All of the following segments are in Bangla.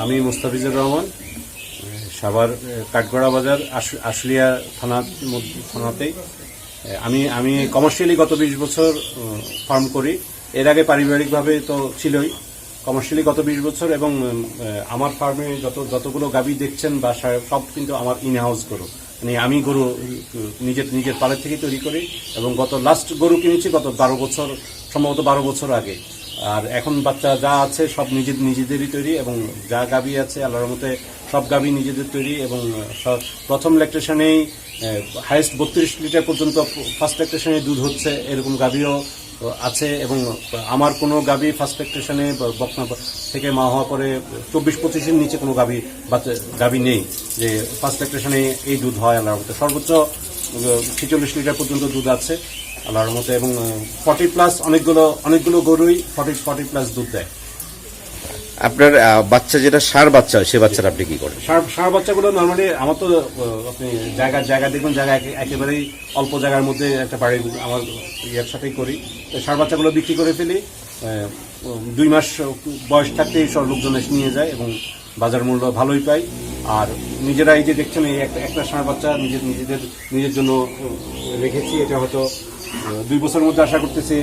আমি মুস্তাফিজুর রহমান, সাভার কাঠগড়া বাজার আশুলিয়া থানাতেই। আমি কমার্শিয়ালি গত 20 বছর ফার্ম করি। এর আগে পারিবারিকভাবে তো ছিলই, কমার্শিয়ালি গত 20 বছর। এবং আমার ফার্মে যতগুলো গাভী দেখছেন বা সব কিন্তু আমার ইন হাউস গরু, মানে আমি গরু নিজের পালের থেকে তৈরি করি। এবং লাস্ট গরু কিনেছি গত 12 বছর, সম্ভবত 12 বছর আগে। আর এখন বাচ্চা যা আছে সব নিজেদেরই তৈরি, এবং যা গাভী আছে আল্লাহর মতে সব গাভী নিজেদের তৈরি। এবং প্রথম ল্যাকটেশনেই হাইয়েস্ট 32 লিটার পর্যন্ত ফার্স্ট ল্যাকটেশনে দুধ হচ্ছে, এরকম গাভীও আছে। এবং আমার কোনো গাভী ফার্স্ট ল্যাকটেশনে বকনা থেকে মা হওয়া পরে 24-25-এর নিচে কোনো গাভী নেই যে ফার্স্ট ল্যাকটেশনে এই দুধ হয় আল্লাহর মতে। সর্বোচ্চ 46 লিটার পর্যন্ত দুধ আছে আল্লাহর মতে। এবং 40+ অনেকগুলো গরুই 40+ দুধ দেয়। আপনার বাচ্চা যেটা ষাঁড় বাচ্চা হয়, সে বাচ্চাটা আপনি কি করেন? ষাঁড় বাচ্চাগুলো নর্মালি আমার তো আপনি জায়গা দেখবেন, জায়গা একেবারেই অল্প জায়গার মধ্যে একটা বাড়ি আমার ইয়ের সাথেই করি। ষাঁড় বাচ্চাগুলো বিক্রি করে ফেলি। 2 মাস বয়স থাকতেই সব লোকজন এসে নিয়ে যায় এবং বাজার মূল্য ভালোই পাই। আর নিজেরা এই যে দেখছেন, এই একটা ষাঁড় বাচ্চা নিজের জন্য রেখেছি। এটা হয়তো 2 বছরের মধ্যে আশা করতেছি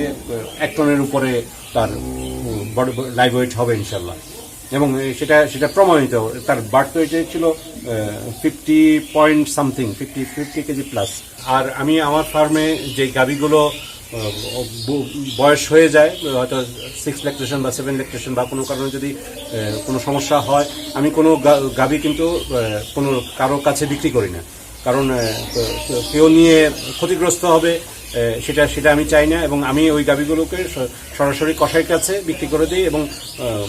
1 টনের উপরে তার বড় লাইভ ওয়েট হবে ইনশাল্লাহ। এবং সেটা প্রমাণিত। তার বার্থ ওয়েট ছিল 50 কেজি প্লাস। আর আমি আমার ফার্মে যে গাভীগুলো বয়স হয়ে যায়, হয়তো 6 ল্যাকটেশন বা 7 ল্যাকটেশন বা কোনো কারণে যদি কোনো সমস্যা হয়, আমি কোনো গাভী কিন্তু কারো কাছে বিক্রি করি না। কারণ কেউ নিয়ে ক্ষতিগ্রস্ত হবে সেটা আমি চাই না। এবং আমি ওই গাভীগুলোকে সরাসরি কসাইয়ের কাছে বিক্রি করে দিই এবং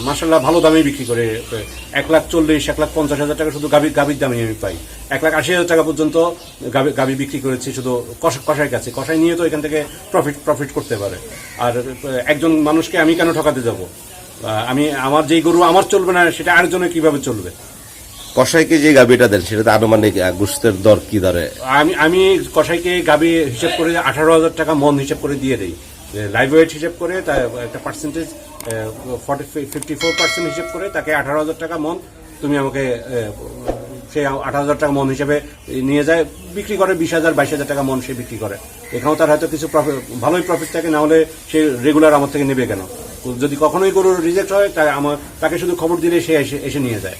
মাশাআল্লাহ ভালো দামে বিক্রি করে। 1,40,000-1,50,000 টাকা শুধু গাভীর দামে আমি পাই। 1,80,000 টাকা পর্যন্ত গাভী বিক্রি করেছি শুধু কসাইয়ের কাছে। কসাই নিয়ে তো এখান থেকে প্রফিট করতে পারে। আর একজন মানুষকে আমি কেন ঠকাতে যাব? আমার যেই গরু আমার চলবে না, সেটা আরেকজনের কিভাবে চলবে? কসাইকে যে গাভীটা দেন সেটাতে আনুমানিক গোশতের দর কি দরে? আমি কসাইকে গাভী হিসেব করে 18,000 টাকা মন হিসেব করে দিয়ে দেই। লাইভ ওয়েট হিসেব করে তার একটা পার্সেন্টেজ 54% হিসেব করে তাকে 18,000 টাকা মন তুমি আমাকে সে 18,000 টাকা মন হিসেবে নিয়ে যায়, বিক্রি করে 20,000-22,000 টাকা মন সে বিক্রি করে। এখানেও তার হয়তো কিছু ভালোই প্রফিট থাকে, না হলে সে রেগুলার আমার থেকে নেবে কেন? যদি কখনোই গরু রিজেক্ট হয় তাকে শুধু খবর দিলে সে এসে নিয়ে যায়।